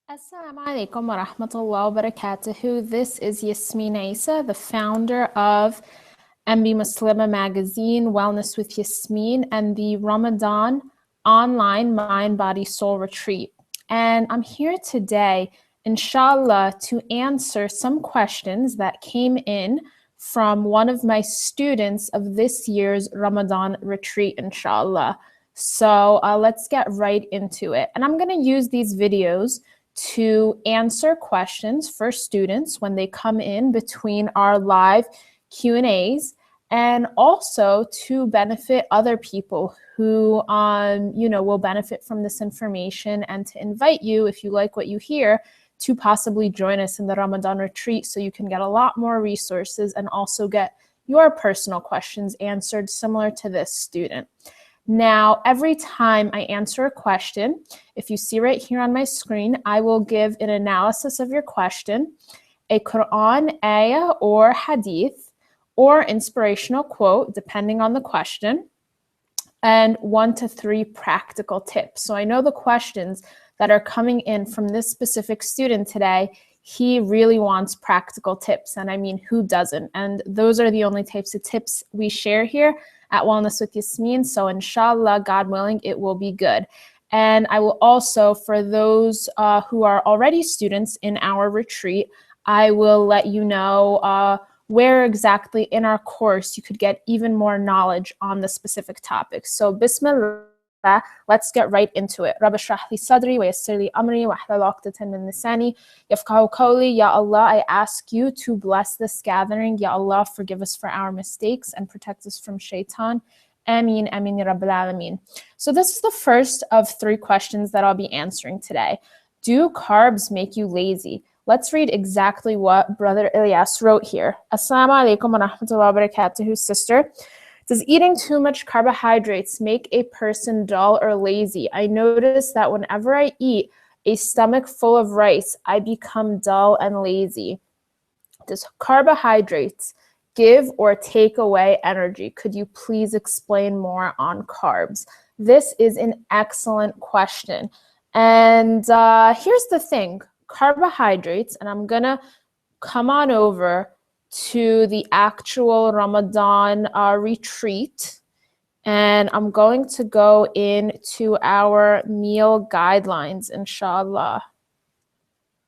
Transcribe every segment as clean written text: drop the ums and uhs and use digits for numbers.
Assalamu alaikum wa rahmatullahi wa barakatuhu. This is Yasmin Isa, the founder of MB Muslima magazine, Wellness with Yasmin, and the Ramadan online Mind, Body, Soul retreat. And I'm here today, inshallah, to answer some questions that came in from one of my students of this year's Ramadan retreat, inshallah. So let's get right into it. And I'm going to use these videos to answer questions for students when they come in between our live Q&As, and also to benefit other people who will benefit from this information, and to invite you, if you like what you hear, to possibly join us in the Ramadan retreat so you can get a lot more resources and also get your personal questions answered similar to this student. Now, every time I answer a question, if you see right here on my screen, I will give an analysis of your question, a Quran ayah or hadith, or inspirational quote, depending on the question, and 1 to 3 practical tips. So I know the questions that are coming in from this specific student today, he really wants practical tips. And I mean, who doesn't? And those are the only types of tips we share here at Wellness with Yasmin. So inshallah, God willing, it will be good. And I will also, for those who are already students in our retreat, I will let you know where exactly in our course you could get even more knowledge on the specific topics. So bismillah, let's get right into it. Rabbi shrah li sadri wa yassir li amri wa hlul 'uqdatan min lisani yafqahu qawli. Ya Allah, I ask you to bless this gathering. Ya Allah, forgive us for our mistakes and protect us from shaitan. Ameen, ameen, ya Rabbil Alameen. So this is the first of 3 questions that I'll be answering today. Do carbs make you lazy? Let's read exactly what Brother Ilyas wrote here. Assalamu alaikum wa rahmatullahi wa barakatuhu, sister. Does eating too much carbohydrates make a person dull or lazy? I notice that whenever I eat a stomach full of rice, I become dull and lazy. Does carbohydrates give or take away energy? Could you please explain more on carbs? This is an excellent question. And here's the thing. Carbohydrates, and I'm going to come on over to the actual Ramadan retreat, and I'm going to go into our meal guidelines, inshallah,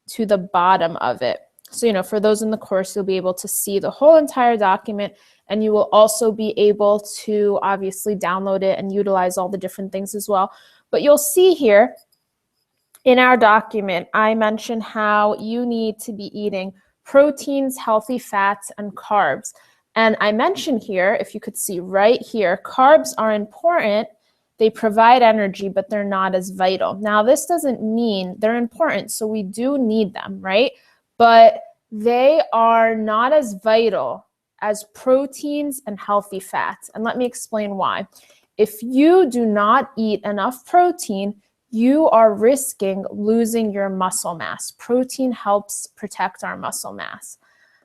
to the bottom of it. So, for those in the course, you'll be able to see the whole entire document, and you will also be able to obviously download it and utilize all the different things as well. But you'll see here in our document, I mention how you need to be eating proteins, healthy fats, and carbs. And I mention here, if you could see right here, carbs are important. They provide energy, but they're not as vital. Now, this doesn't mean they're important, so we do need them, right? But they are not as vital as proteins and healthy fats. And let me explain why. If you do not eat enough protein, you are risking losing your muscle mass. Protein helps protect our muscle mass.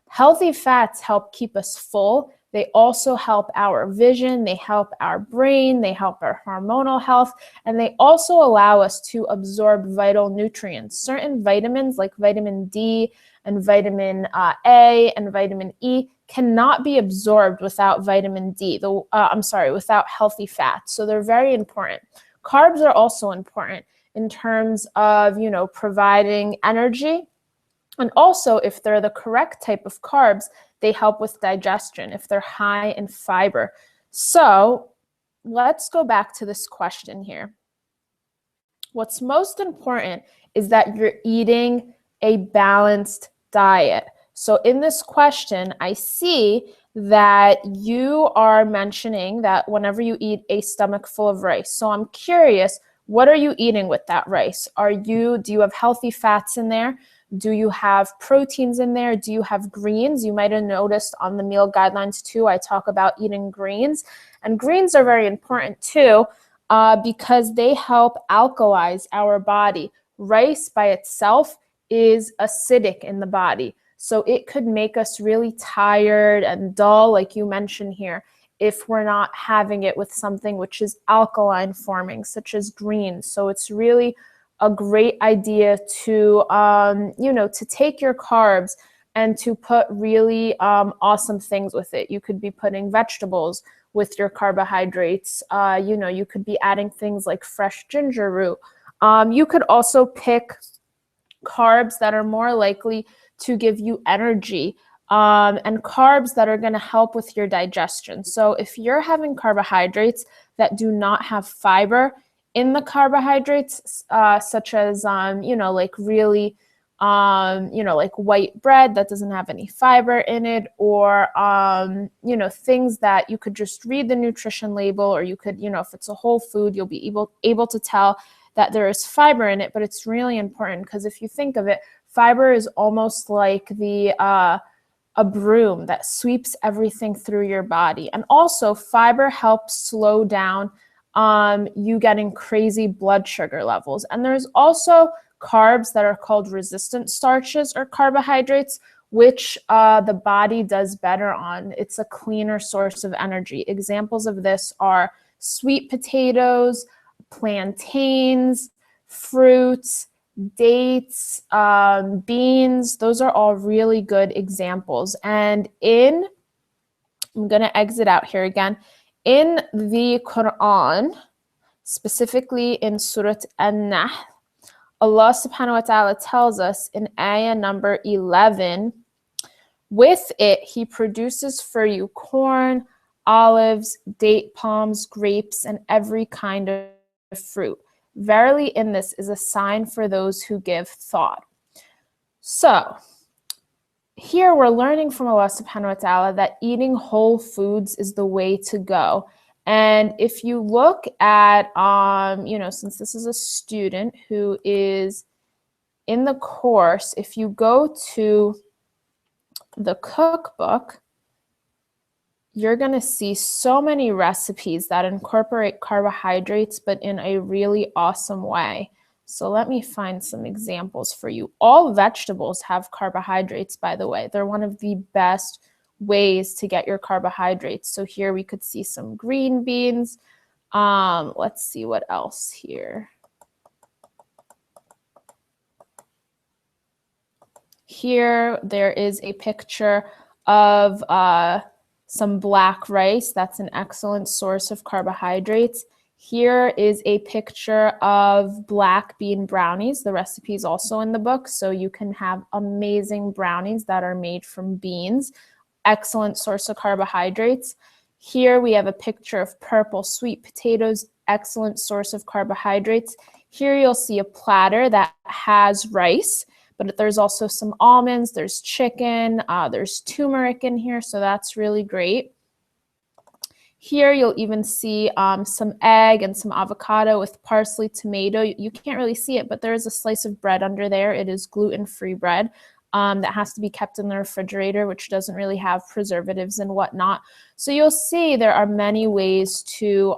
Healthy fats help keep us full. They also help our vision, they help our brain, they help our hormonal health, and they also allow us to absorb vital nutrients. Certain vitamins like vitamin D and vitamin A and vitamin E cannot be absorbed without vitamin D, without healthy fats. So they're very important. Carbs are also important in terms of, providing energy. And also, if they're the correct type of carbs, they help with digestion if they're high in fiber. So let's go back to this question here. What's most important is that you're eating a balanced diet. So in this question, I see that you are mentioning that whenever you eat a stomach full of rice. So I'm curious, what are you eating with that rice? Do you have healthy fats in there? Do you have proteins in there? Do you have greens? You might have noticed on the meal guidelines too, I talk about eating greens. And greens are very important too because they help alkalize our body. Rice by itself is acidic in the body. So it could make us really tired and dull, like you mentioned here, if we're not having it with something which is alkaline forming, such as greens. So it's really a great idea to, to take your carbs and to put really awesome things with it. You could be putting vegetables with your carbohydrates. You could be adding things like fresh ginger root. You could also pick carbs that are more likely to give you energy, and carbs that are going to help with your digestion. So if you're having carbohydrates that do not have fiber in the carbohydrates, such as, like really, like white bread that doesn't have any fiber in it, or, things that you could just read the nutrition label, or you could, if it's a whole food, you'll be able to tell that there is fiber in it. But it's really important, because if you think of it, fiber is almost like a broom that sweeps everything through your body. And also fiber helps slow down you getting crazy blood sugar levels. And there's also carbs that are called resistant starches or carbohydrates, which the body does better on. It's a cleaner source of energy. Examples of this are sweet potatoes, plantains, fruits, dates, beans. Those are all really good examples. And I'm going to exit out here again. In the Quran, specifically in Surah An-Nahl, Allah subhanahu wa ta'ala tells us in ayah number 11, with it, he produces for you corn, olives, date palms, grapes, and every kind of fruit. Verily, in this is a sign for those who give thought. So, here we're learning from Allah subhanahu wa ta'ala that eating whole foods is the way to go. And if you look at, since this is a student who is in the course, if you go to the cookbook, you're going to see so many recipes that incorporate carbohydrates, but in a really awesome way. So let me find some examples for you. All vegetables have carbohydrates, by the way. They're one of the best ways to get your carbohydrates. So here we could see some green beans. Let's see what else here. Here there is a picture of some black rice. That's an excellent source of carbohydrates. Here is a picture of black bean brownies. The recipe is also in the book, so you can have amazing brownies that are made from beans. Excellent source of carbohydrates. Here we have a picture of purple sweet potatoes. Excellent source of carbohydrates. Here you'll see a platter that has rice, but there's also some almonds, there's chicken, there's turmeric in here, so that's really great. Here you'll even see some egg and some avocado with parsley, tomato. You can't really see it, but there is a slice of bread under there. It is gluten-free bread that has to be kept in the refrigerator, which doesn't really have preservatives and whatnot. So you'll see there are many ways to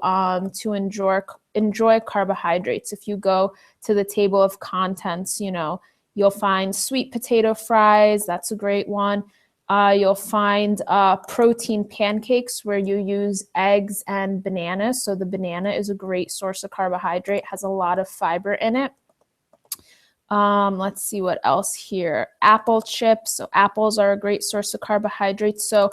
enjoy carbohydrates. If you go to the table of contents, you'll find sweet potato fries. That's a great one. You'll find protein pancakes where you use eggs and bananas. So the banana is a great source of carbohydrate, has a lot of fiber in it. Let's see what else here. Apple chips. So apples are a great source of carbohydrates. So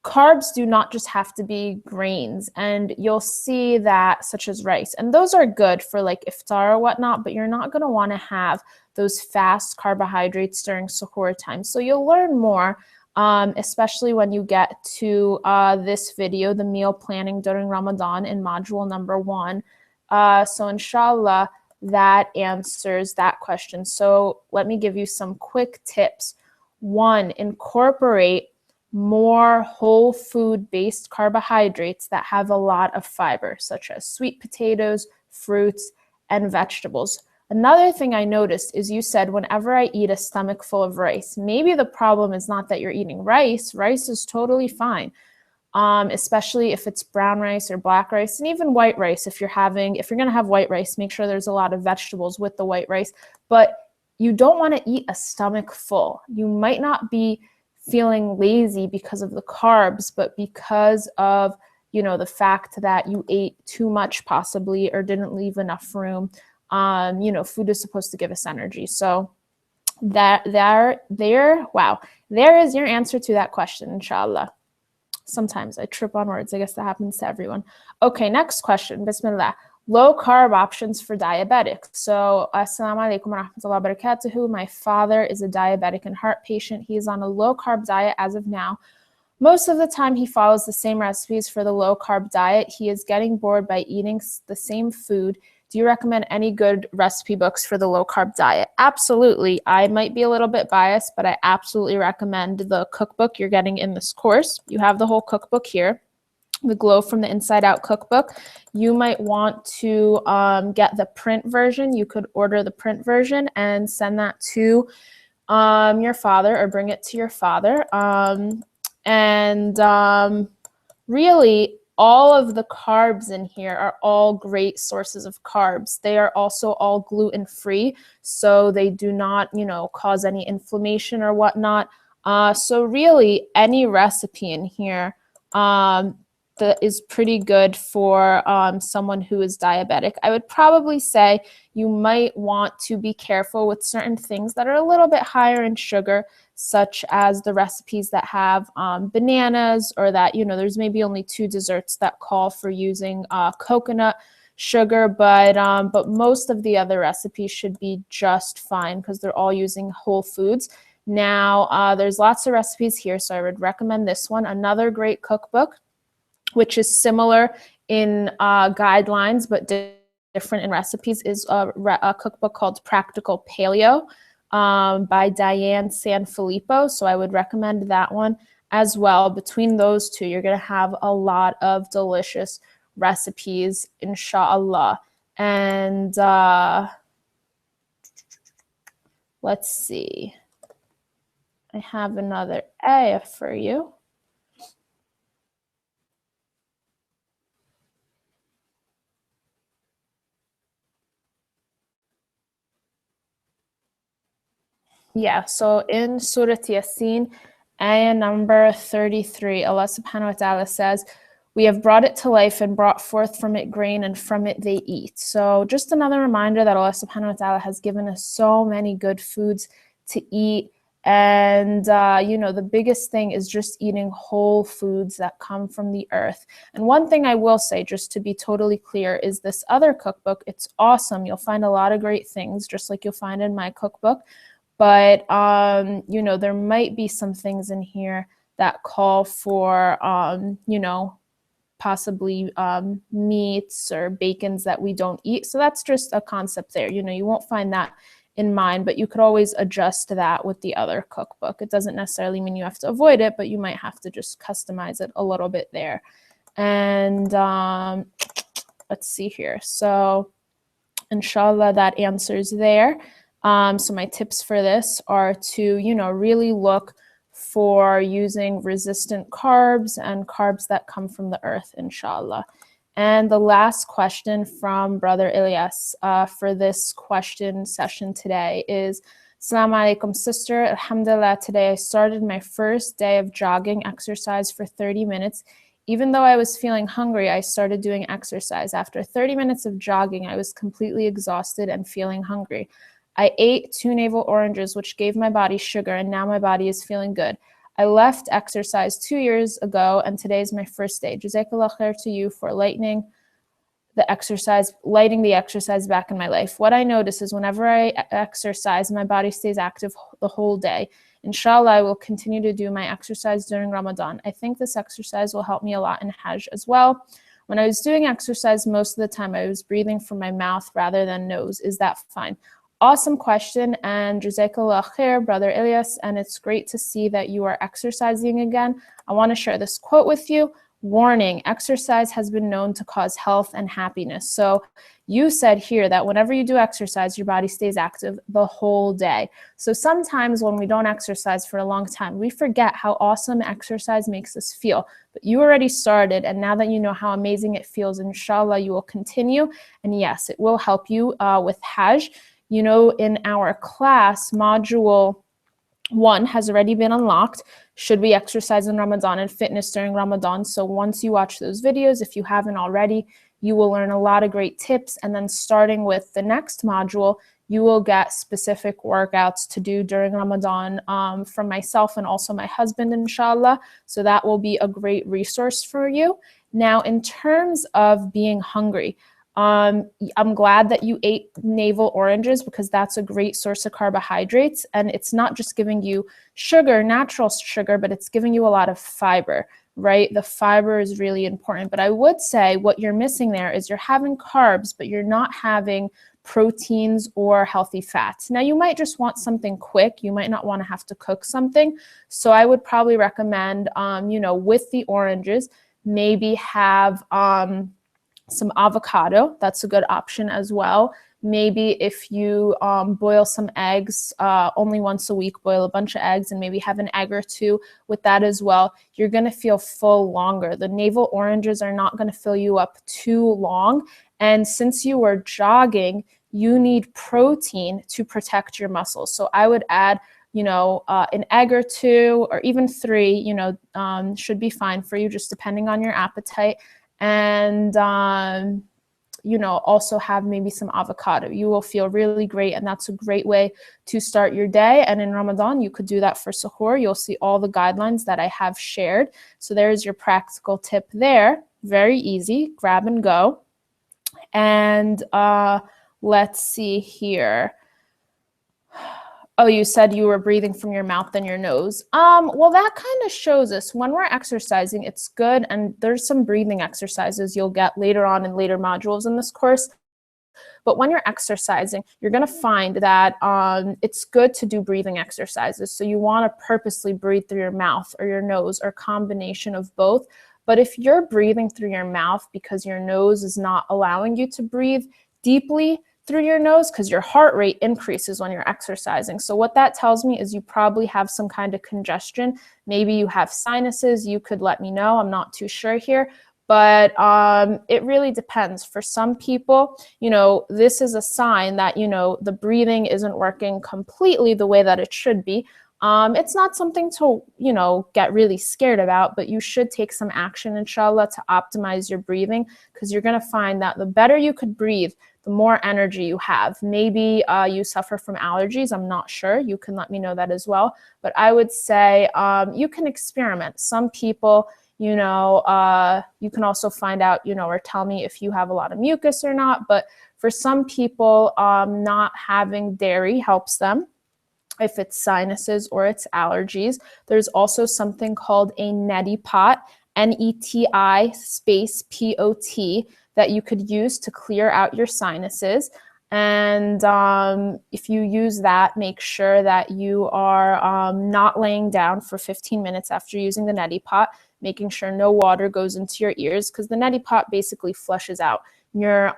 carbs do not just have to be grains, and you'll see that, such as rice. And those are good for like iftar or whatnot, but you're not going to want to have those fast carbohydrates during suhoor time. So you'll learn more, especially when you get to this video, the meal planning during Ramadan, in module number 1. So inshallah, that answers that question. So let me give you some quick tips. 1, incorporate more whole food based carbohydrates that have a lot of fiber, such as sweet potatoes, fruits, and vegetables. Another thing I noticed is you said, whenever I eat a stomach full of rice, maybe the problem is not that you're eating rice. Rice is totally fine, especially if it's brown rice or black rice, and even white rice. If you're going to have white rice, make sure there's a lot of vegetables with the white rice. But you don't want to eat a stomach full. You might not be feeling lazy because of the carbs, but because of, the fact that you ate too much possibly, or didn't leave enough room Food is supposed to give us energy. So there is your answer to that question, inshallah. Sometimes I trip on words. I guess that happens to everyone. Okay, next question. Bismillah. Low carb options for diabetics. So, assalamu alaikum wa rahmatullahi wa barakatuhu. My father is a diabetic and heart patient. He is on a low carb diet as of now. Most of the time, he follows the same recipes for the low carb diet. He is getting bored by eating the same food. Do you recommend any good recipe books for the low carb diet? Absolutely. I might be a little bit biased, but I absolutely recommend the cookbook you're getting in this course. You have the whole cookbook here, the Glow from the Inside Out cookbook. You might want to get the print version. You could order the print version and send that to your father, or bring it to your father. Really, all of the carbs in here are all great sources of carbs. They are also all gluten-free, so they do not, cause any inflammation or whatnot. So really, any recipe in here that is pretty good for someone who is diabetic. I would probably say you might want to be careful with certain things that are a little bit higher in sugar, such as the recipes that have bananas, or that, there's maybe only 2 desserts that call for using coconut sugar, but most of the other recipes should be just fine because they're all using whole foods. Now, there's lots of recipes here, so I would recommend this one. Another great cookbook, which is similar in guidelines but different in recipes, is a cookbook called Practical Paleo by Diane Sanfilippo. So I would recommend that one as well. Between those two, you're going to have a lot of delicious recipes, inshallah. And let's see. I have another ayah for you. Yeah, so in Surah Yasin, ayah number 33, Allah subhanahu wa ta'ala says, "We have brought it to life and brought forth from it grain, and from it they eat." So just another reminder that Allah subhanahu wa ta'ala has given us so many good foods to eat. And, the biggest thing is just eating whole foods that come from the earth. And one thing I will say, just to be totally clear, is this other cookbook. It's awesome. You'll find a lot of great things, just like you'll find in my cookbook. But, there might be some things in here that call for, possibly meats or bacons that we don't eat. So that's just a concept there. You won't find that in mine, but you could always adjust that with the other cookbook. It doesn't necessarily mean you have to avoid it, but you might have to just customize it a little bit there. And let's see here. So inshallah, that answers there. So my tips for this are to, really look for using resistant carbs and carbs that come from the earth, inshallah. And the last question from Brother Ilyas for this question session today is, Assalamu alaikum, sister. Alhamdulillah, today I started my first day of jogging exercise for 30 minutes. Even though I was feeling hungry, I started doing exercise. After 30 minutes of jogging, I was completely exhausted and feeling hungry. I ate 2 navel oranges, which gave my body sugar, and now my body is feeling good. I left exercise 2 years ago, and today is my first day. Jazakallah khair to you for lighting the exercise back in my life. What I notice is whenever I exercise, my body stays active the whole day. Inshallah, I will continue to do my exercise during Ramadan. I think this exercise will help me a lot in Hajj as well. When I was doing exercise, most of the time I was breathing from my mouth rather than nose. Is that fine? Awesome question, and Jazakallah khair, Brother Ilyas, and it's great to see that you are exercising again. I want to share this quote with you. Warning, exercise has been known to cause health and happiness. So you said here that whenever you do exercise, your body stays active the whole day. So sometimes when we don't exercise for a long time, we forget how awesome exercise makes us feel. But you already started, and now that you know how amazing it feels, inshallah, you will continue. And yes, it will help you with Hajj. In our class, module 1 has already been unlocked. Should we exercise in Ramadan and fitness during Ramadan? So once you watch those videos, if you haven't already, You will learn a lot of great tips, and then starting with the next module, you will get specific workouts to do during Ramadan from myself and also my husband, inshallah. So that will be a great resource for you. Now, in terms of being hungry, I'm glad that you ate navel oranges, because that's a great source of carbohydrates. And it's not just giving you sugar, natural sugar, but it's giving you a lot of fiber, right? The fiber is really important. But I would say what you're missing there is you're having carbs, but you're not having proteins or healthy fats. Now, you might just want something quick. You might not want to have to cook something. So I would probably recommend, with the oranges, maybe have some avocado. That's a good option as well. Maybe if you boil some eggs, only once a week, boil a bunch of eggs and maybe have an egg or two with that as well. You're going to feel full longer. The navel oranges are not going to fill you up too long. And since you are jogging, you need protein to protect your muscles. So I would add, an egg or two, or even three, should be fine for you, just depending on your appetite. And, also have maybe some avocado. You will feel really great, and that's a great way to start your day. And in Ramadan, you could do that for suhoor. You'll see all the guidelines that I have shared. So there's your practical tip there. Very easy, grab and go. And let's see here. Oh, you said you were breathing from your mouth and your nose. Well, that kind of shows us when we're exercising, it's good. And there's some breathing exercises you'll get later on in later modules in this course. But when you're exercising, you're going to find that it's good to do breathing exercises. So you want to purposely breathe through your mouth or your nose, or a combination of both. But if you're breathing through your mouth because your nose is not allowing you to breathe deeply through your nose, because your heart rate increases when you're exercising. So what that tells me is you probably have some kind of congestion. Maybe you have sinuses. You could let me know. I'm not too sure here. But it really depends. For some people, this is a sign that, the breathing isn't working completely the way that it should be. It's not something to, get really scared about, but you should take some action, inshallah, to optimize your breathing, because you're going to find that the better you could breathe, the more energy you have. Maybe you suffer from allergies. I'm not sure. You can let me know that as well. But I would say you can experiment. Some people, you can also find out, or tell me if you have a lot of mucus or not. But for some people, not having dairy helps them, if it's sinuses or it's allergies. There's also something called a neti pot, NETI space POT, that you could use to clear out your sinuses. And if you use that, make sure that you are not laying down for 15 minutes after using the neti pot, making sure no water goes into your ears, because the neti pot basically flushes out your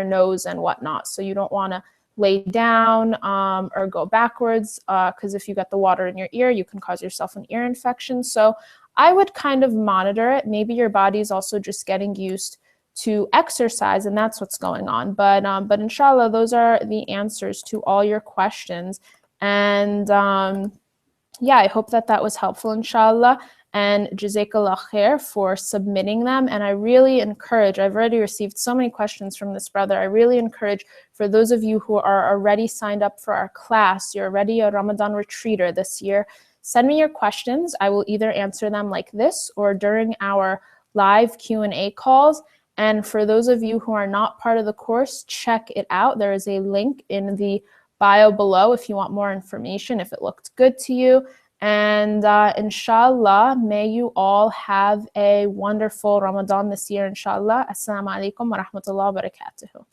nose and whatnot. So you don't want to lay down or go backwards, because if you get the water in your ear, you can cause yourself an ear infection. So I would kind of monitor it. Maybe your body's also just getting used to exercise, and that's what's going on. But inshallah, those are the answers to all your questions. And yeah, I hope that was helpful, inshallah. And jazakallah khair for submitting them. And I really encourage, I've already received so many questions from this brother. I really encourage, for those of you who are already signed up for our class, you're already a Ramadan retreater this year, send me your questions. I will either answer them like this or during our live Q&A calls. And for those of you who are not part of the course, check it out. There is a link in the bio below if you want more information, if it looked good to you. And inshallah, may you all have a wonderful Ramadan this year, inshallah. Assalamu alaikum wa rahmatullahi wa barakatuhu.